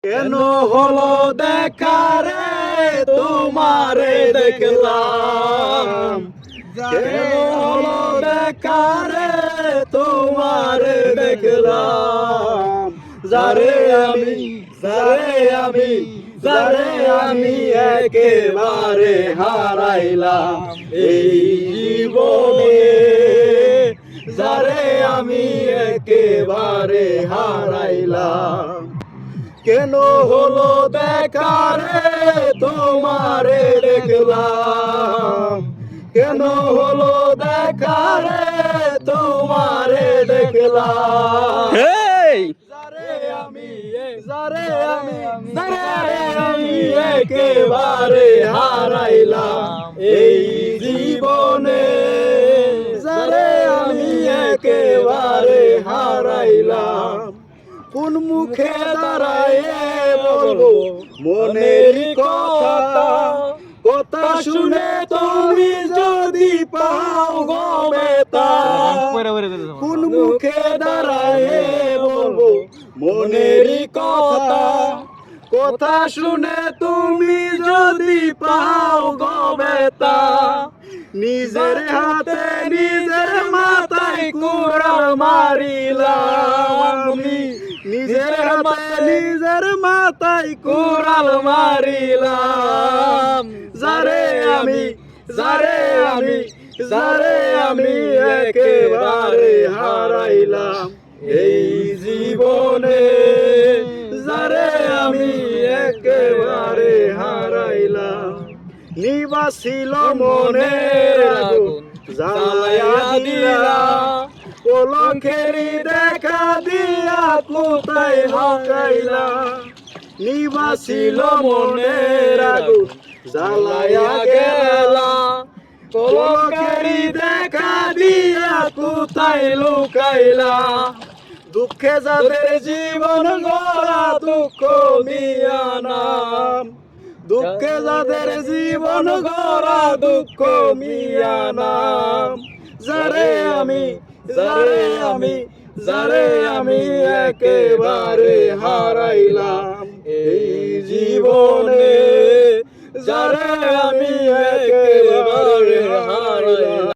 কেন হলো দেখা রে তোমারে দেখলাম, কেন হলো দেখা রে তোমারে দেখলাম, যারে আমি যারে আমি একেবারে হারাইলাম এই জীবনে, যারে আমি একেবারে হারাইলাম। কেন হলো দেখা রে তোমারে দেখলাম, কেন হলো দেখা রে তোমারে দেখলাম, যারে আমি একেবারে হারাইলাম এই জীবনে, যারে আমি একেবারে হারাইলাম। কোন মুখে দাঁড়ায় বলবো মনের কথা, কথা শুনে তুমি যদি পাও গো বেতা। কোন মুখে দাঁড়ায় বলবো মনের কথা, কথা শুনে তুমি যদি পাও গো বেতা। নিজের হাতে নিজের মাথায় কুড়াল মারিলাম আমি, নিজের হাতে নিজের মাথায় কুড়াল মারিলাম, যারে আমি একেবারে হারাইলাম এই জীবনে, যারে আমি একেবারে হারাইলাম। নিবাসিল মনের আগুন জ্বালায়া দিলা, কলঙ্কেরি দেখা দিয়া কোথায় হারাইলা। নিবাসিল মনের আগুন জ্বালায়া গেলা, কলঙ্কেরি দেখা দিয়া কোথায় লুকাইলা। দুঃখে যাদের জীবন গড়া দুঃখ মিয়া নাম, দুঃখে যাদের জীবন গড়া দুঃখ মিয়া নাম, যারে আমি একেবারে হারাইলাম এই জীবনে, যারে আমি একেবারে হারাইলাম।